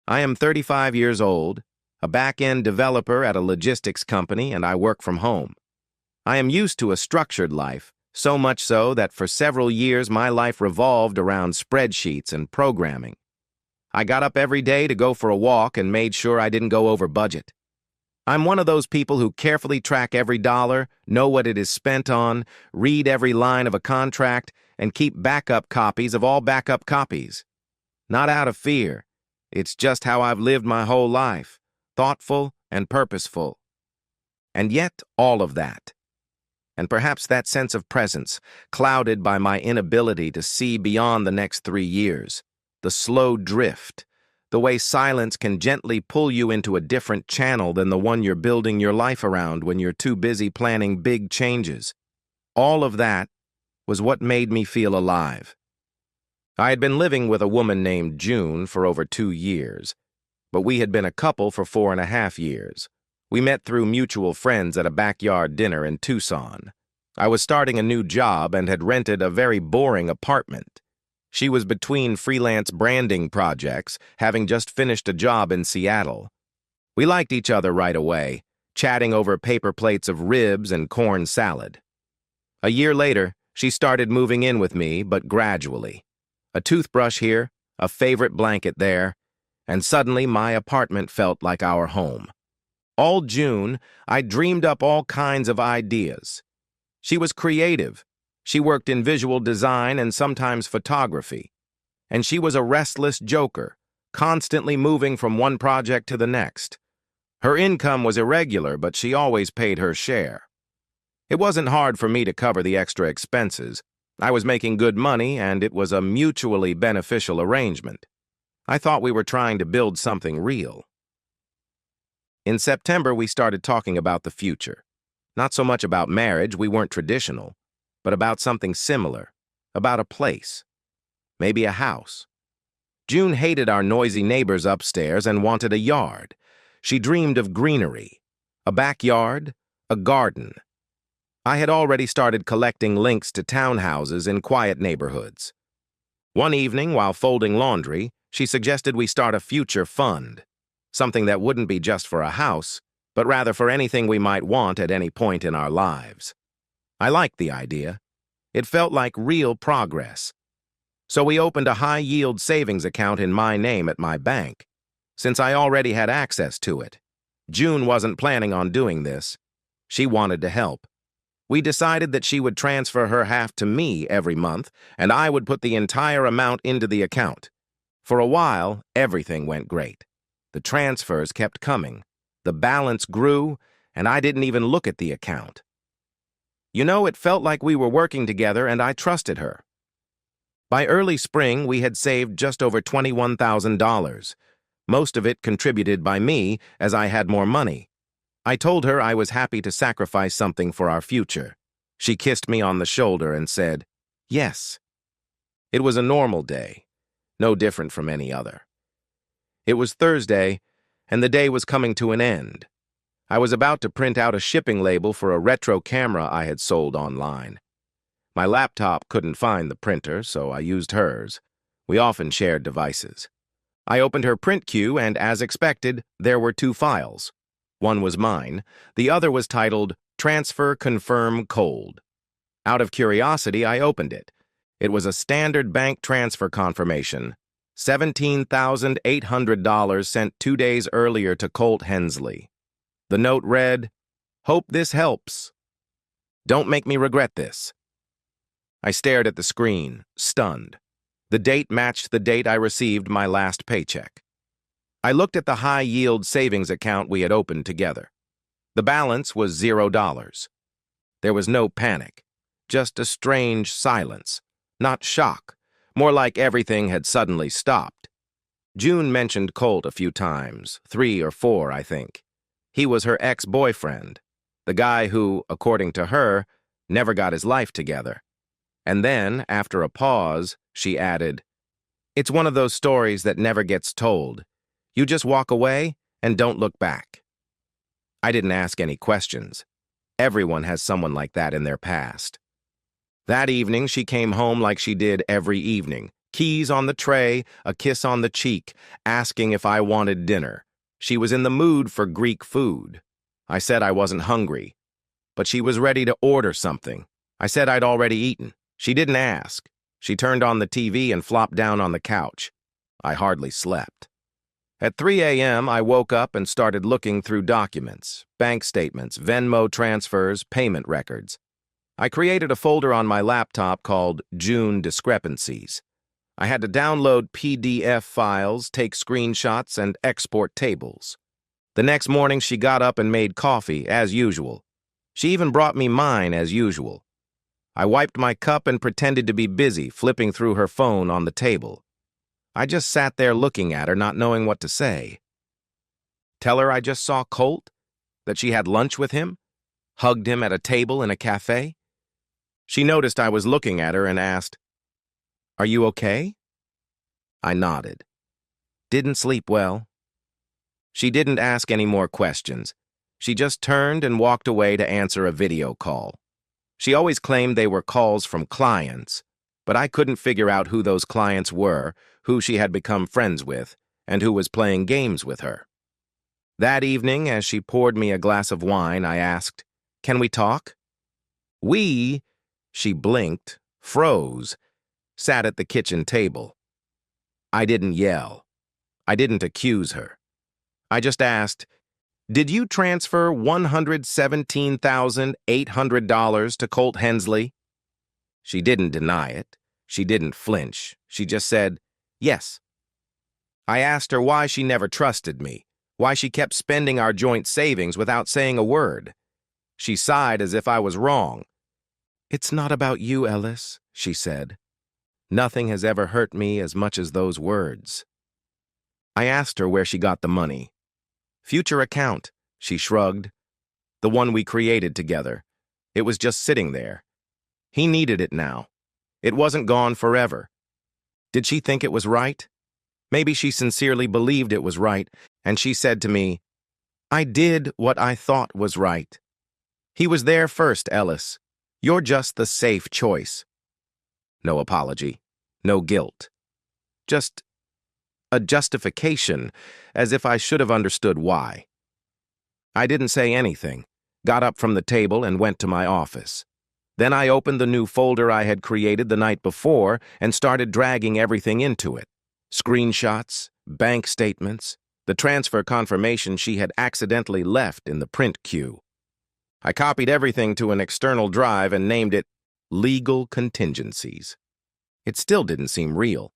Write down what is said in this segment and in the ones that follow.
I am 35 years old, a back-end developer at a logistics company, and I work from home. I am used to a structured life, so much so that for several years my life revolved around spreadsheets and programming. I got up every day to go for a walk and made sure I didn't go over budget. I'm one of those people who carefully track every dollar, know what it is spent on, read every line of a contract, and keep backup copies of all backup copies. Not out of fear. It's just how I've lived my whole life, thoughtful and purposeful. And yet, all of that, and perhaps that sense of presence, clouded by my inability to see beyond the next 3 years, the slow drift, the way silence can gently pull you into a different channel than the one you're building your life around when you're too busy planning big changes. All of that was what made me feel alive. I had been living with a woman named June for over 2 years, but we had been a couple for 4.5 years. We met through mutual friends at a backyard dinner in Tucson. I was starting a new job and had rented a very boring apartment. She was between freelance branding projects, having just finished a job in Seattle. We liked each other right away, chatting over paper plates of ribs and corn salad. A year later, she started moving in with me, but gradually. A toothbrush here, a favorite blanket there, and suddenly my apartment felt like our home. All June, I dreamed up all kinds of ideas. She was creative. She worked in visual design and sometimes photography. And she was a restless joker, constantly moving from one project to the next. Her income was irregular, but she always paid her share. It wasn't hard for me to cover the extra expenses. I was making good money, and it was a mutually beneficial arrangement. I thought we were trying to build something real. In September, we started talking about the future. Not so much about marriage, we weren't traditional, but about something similar, about a place, maybe a house. June hated our noisy neighbors upstairs and wanted a yard. She dreamed of greenery, a backyard, a garden. I had already started collecting links to townhouses in quiet neighborhoods. One evening, while folding laundry, she suggested we start a future fund, something that wouldn't be just for a house, but rather for anything we might want at any point in our lives. I liked the idea. It felt like real progress. So we opened a high-yield savings account in my name at my bank, since I already had access to it. June wasn't planning on doing this. She wanted to help. We decided that she would transfer her half to me every month, and I would put the entire amount into the account. For a while, everything went great. The transfers kept coming. The balance grew, and I didn't even look at the account. You know, it felt like we were working together, and I trusted her. By early spring, we had saved just over $21,000. Most of it contributed by me, as I had more money. I told her I was happy to sacrifice something for our future. She kissed me on the shoulder and said, "Yes." It was a normal day, no different from any other. It was Thursday, and the day was coming to an end. I was about to print out a shipping label for a retro camera I had sold online. My laptop couldn't find the printer, so I used hers. We often shared devices. I opened her print queue, and as expected, there were 2 files. One was mine. The other was titled, "Transfer Confirm Cold." Out of curiosity, I opened it. It was a standard bank transfer confirmation. $17,800 sent 2 days earlier to Colt Hensley. The note read, "Hope this helps. Don't make me regret this." I stared at the screen, stunned. The date matched the date I received my last paycheck. I looked at the high-yield savings account we had opened together. The balance was $0. There was no panic, just a strange silence. Not shock, more like everything had suddenly stopped. June mentioned Colt a few times, 3 or 4, I think. He was her ex-boyfriend, the guy who, according to her, never got his life together. And then, after a pause, she added, "It's one of those stories that never gets told. You just walk away and don't look back." I didn't ask any questions. Everyone has someone like that in their past. That evening, she came home like she did every evening, Keys on the tray, a kiss on the cheek, asking if I wanted dinner. She was in the mood for Greek food. I said I wasn't hungry, but she was ready to order something. I said I'd already eaten. She didn't ask. She turned on the TV and flopped down on the couch. I hardly slept. At 3 a.m., I woke up and started looking through documents, bank statements, Venmo transfers, payment records. I created a folder on my laptop called June Discrepancies. I had to download PDF files, take screenshots, and export tables. The next morning, she got up and made coffee, as usual. She even brought me mine, as usual. I wiped my cup and pretended to be busy, flipping through her phone on the table. I just sat there looking at her, not knowing what to say. Tell her I just saw Colt? That she had lunch with him? Hugged him at a table in a cafe? She noticed I was looking at her and asked, "Are you okay?" I nodded. "Didn't sleep well." She didn't ask any more questions. She just turned and walked away to answer a video call. She always claimed they were calls from clients, but I couldn't figure out who those clients were, who she had become friends with, and who was playing games with her. That evening, as she poured me a glass of wine, I asked, "Can we talk?" She blinked, froze, sat at the kitchen table. I didn't yell. I didn't accuse her. I just asked, "Did you transfer $117,800 to Colt Hensley?" She didn't deny it. She didn't flinch. She just said, "Yes." I asked her why she never trusted me, why she kept spending our joint savings without saying a word. She sighed as if I was wrong. "It's not about you, Ellis," she said. "Nothing has ever hurt me as much as those words." I asked her where she got the money. "Future account," she shrugged. "The one we created together. It was just sitting there. He needed it now. It wasn't gone forever." Did she think it was right? Maybe she sincerely believed it was right, and she said to me, "I did what I thought was right. He was there first, Ellis. You're just the safe choice." No apology, no guilt. Just a justification, as if I should have understood why. I didn't say anything, got up from the table and went to my office. Then I opened the new folder I had created the night before and started dragging everything into it. Screenshots, bank statements, the transfer confirmation she had accidentally left in the print queue. I copied everything to an external drive and named it Legal Contingencies. It still didn't seem real.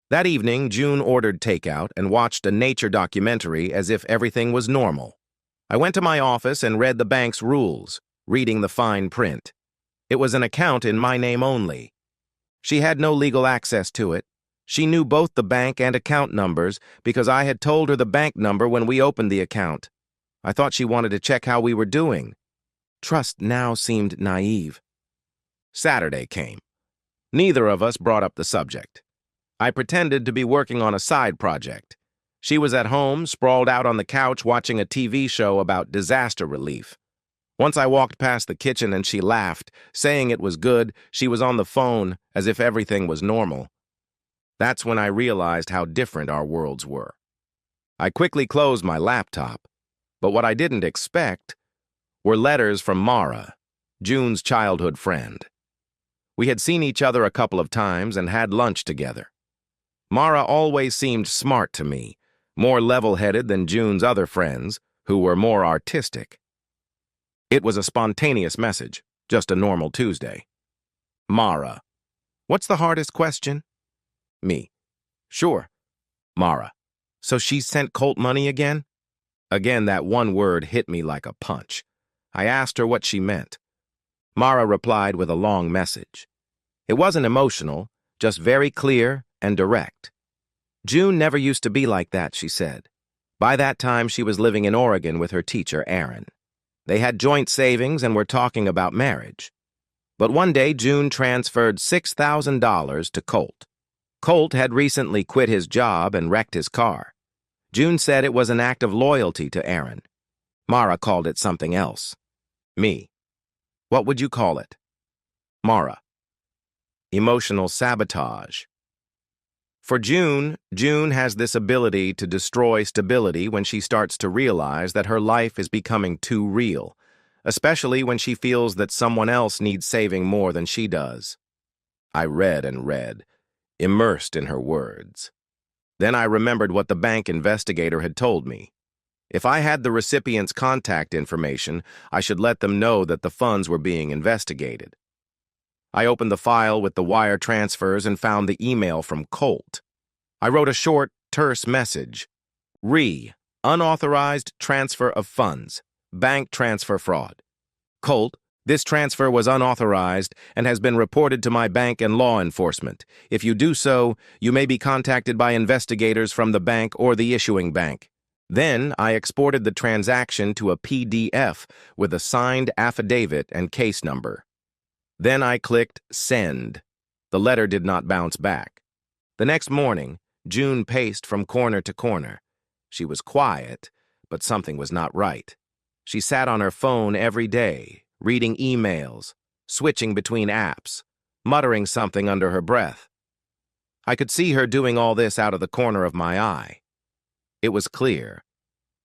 That evening, June ordered takeout and watched a nature documentary as if everything was normal. I went to my office and read the bank's rules, reading the fine print. It was an account in my name only. She had no legal access to it. She knew both the bank and account numbers because I had told her the bank number when we opened the account. I thought she wanted to check how we were doing. Trust now seemed naive. Saturday came. Neither of us brought up the subject. I pretended to be working on a side project. She was at home, sprawled out on the couch watching a TV show about disaster relief. Once I walked past the kitchen and she laughed, saying it was good. She was on the phone, as if everything was normal. That's when I realized how different our worlds were. I quickly closed my laptop, but what I didn't expect were letters from Mara, June's childhood friend. We had seen each other a couple of times and had lunch together. Mara always seemed smart to me, more level-headed than June's other friends, who were more artistic. It was a spontaneous message, just a normal Tuesday. Mara: "What's the hardest question?" Me: "Sure." Mara: "So she sent Colt money again?" Again, that one word hit me like a punch. I asked her what she meant. Mara replied with a long message. It wasn't emotional, just very clear and direct. "June never used to be like that," she said. By that time, she was living in Oregon with her teacher, Aaron. They had joint savings and were talking about marriage. But one day, June transferred $6,000 to Colt. Colt had recently quit his job and wrecked his car. June said it was an act of loyalty to Aaron. Mara called it something else. Me: "What would you call it?" Mara: "Emotional sabotage." For June has this ability to destroy stability when she starts to realize that her life is becoming too real, especially when she feels that someone else needs saving more than she does. I read and read, immersed in her words. Then I remembered what the bank investigator had told me. If I had the recipient's contact information, I should let them know that the funds were being investigated. I opened the file with the wire transfers and found the email from Colt. I wrote a short, terse message. Unauthorized transfer of funds. Bank transfer fraud. Colt, this transfer was unauthorized and has been reported to my bank and law enforcement. If you do so, you may be contacted by investigators from the bank or the issuing bank. Then I exported the transaction to a PDF with a signed affidavit and case number. Then I clicked Send. The letter did not bounce back. The next morning, June paced from corner to corner. She was quiet, but something was not right. She sat on her phone every day, reading emails, switching between apps, muttering something under her breath. I could see her doing all this out of the corner of my eye. It was clear.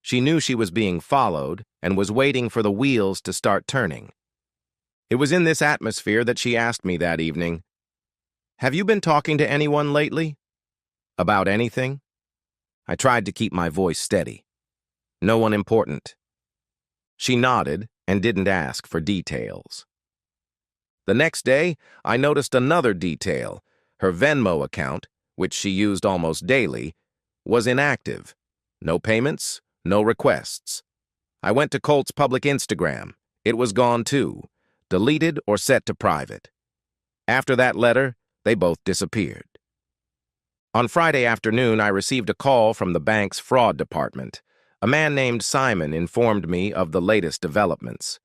She knew she was being followed and was waiting for the wheels to start turning. It was in this atmosphere that she asked me that evening, "Have you been talking to anyone lately? About anything?" I tried to keep my voice steady. "No one important." She nodded and didn't ask for details. The next day, I noticed another detail. Her Venmo account, which she used almost daily, was inactive. No payments, no requests. I went to Colt's public Instagram. It was gone too, deleted or set to private. After that letter, they both disappeared. On Friday afternoon, I received a call from the bank's fraud department. A man named Simon informed me of the latest developments.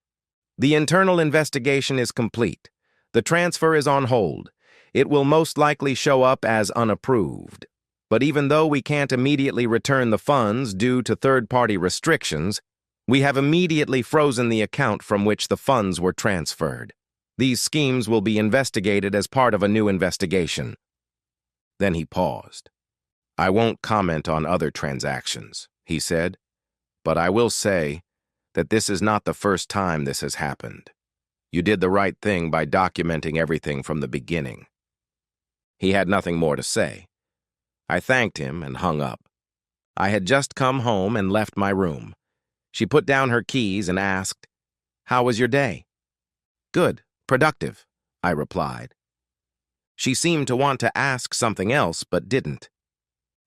"The internal investigation is complete. The transfer is on hold. It will most likely show up as unapproved. But even though we can't immediately return the funds due to third-party restrictions, we have immediately frozen the account from which the funds were transferred. These schemes will be investigated as part of a new investigation." Then he paused. "I won't comment on other transactions," he said, "but I will say that this is not the first time this has happened. You did the right thing by documenting everything from the beginning." He had nothing more to say. I thanked him and hung up. I had just come home and left my room. She put down her keys and asked, "How was your day?" "Good, productive," I replied. She seemed to want to ask something else, but didn't.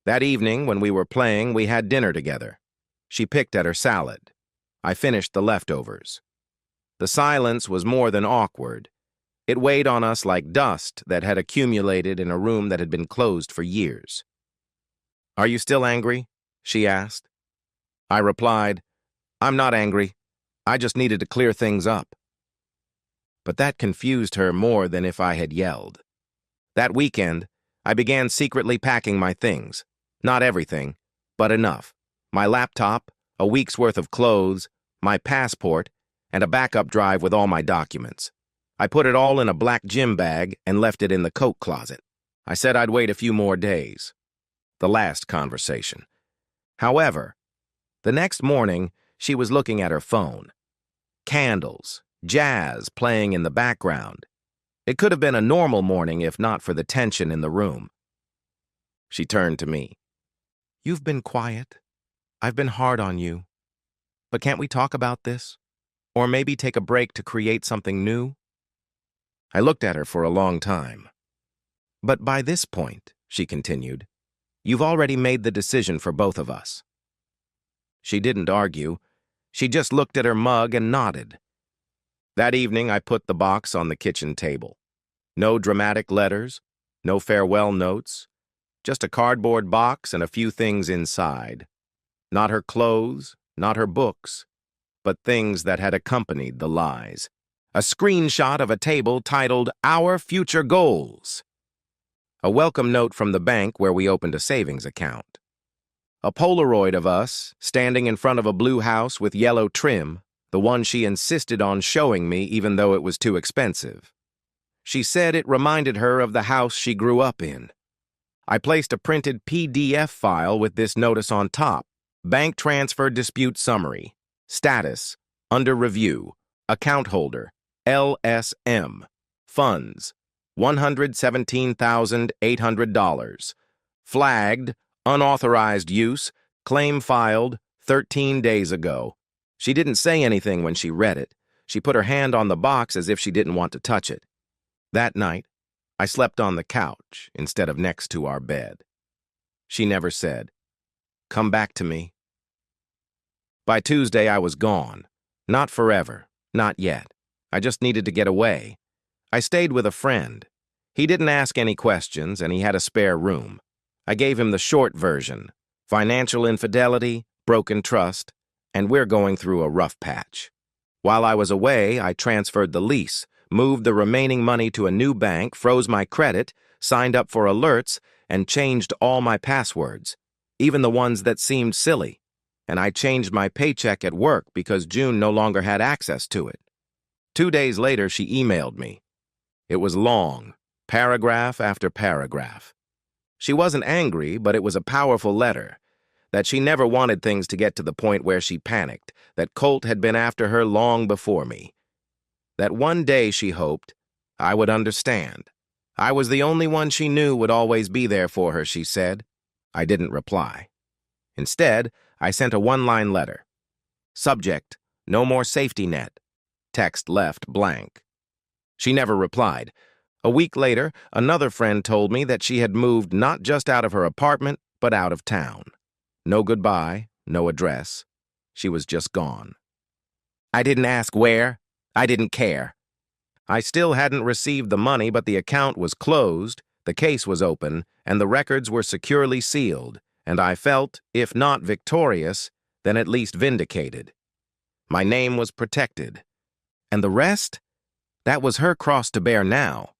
That evening, when we were playing, we had dinner together. She picked at her salad. I finished the leftovers. The silence was more than awkward. It weighed on us like dust that had accumulated in a room that had been closed for years. "Are you still angry?" she asked. I replied, "I'm not angry. I just needed to clear things up." But that confused her more than if I had yelled. That weekend, I began secretly packing my things. Not everything, but enough. My laptop, a week's worth of clothes, my passport, and a backup drive with all my documents. I put it all in a black gym bag and left it in the coat closet. I said I'd wait a few more days. The last conversation. However, the next morning, she was looking at her phone. Candles, jazz playing in the background. It could have been a normal morning if not for the tension in the room. She turned to me. "You've been quiet. I've been hard on you. But can't we talk about this? Or maybe take a break to create something new?" I looked at her for a long time. "But by this point," she continued, "you've already made the decision for both of us." She didn't argue. She just looked at her mug and nodded. That evening, I put the box on the kitchen table. No dramatic letters, no farewell notes, just a cardboard box and a few things inside. Not her clothes, not her books, but things that had accompanied the lies. A screenshot of a table titled "Our Future Goals." A welcome note from the bank where we opened a savings account. A Polaroid of us standing in front of a blue house with yellow trim, the one she insisted on showing me even though it was too expensive. She said it reminded her of the house she grew up in. I placed a printed PDF file with this notice on top. Bank Transfer Dispute Summary. Status. Under review. Account holder. LSM. Funds. $117,800. Flagged. Unauthorized use. Claim filed 13 days ago. She didn't say anything when she read it. She put her hand on the box as if she didn't want to touch it. That night, I slept on the couch instead of next to our bed. She never said, "Come back to me." By Tuesday, I was gone. Not forever. Not yet. I just needed to get away. I stayed with a friend. He didn't ask any questions, and he had a spare room. I gave him the short version: financial infidelity, broken trust, and we're going through a rough patch. While I was away, I transferred the lease, moved the remaining money to a new bank, froze my credit, signed up for alerts, and changed all my passwords, even the ones that seemed silly. And I changed my paycheck at work because June no longer had access to it. 2 days later, she emailed me. It was long, paragraph after paragraph. She wasn't angry, but it was a powerful letter. That she never wanted things to get to the point where she panicked, that Colt had been after her long before me. That one day, she hoped, I would understand. I was the only one she knew would always be there for her, she said. I didn't reply. Instead, I sent a one-line letter. Subject: no more safety net. Text left blank. She never replied. A week later, another friend told me that she had moved not just out of her apartment, but out of town. No goodbye, no address. She was just gone. I didn't ask where. I didn't care. I still hadn't received the money, but the account was closed, the case was open, and the records were securely sealed, and I felt, if not victorious, then at least vindicated. My name was protected. And the rest? That was her cross to bear now.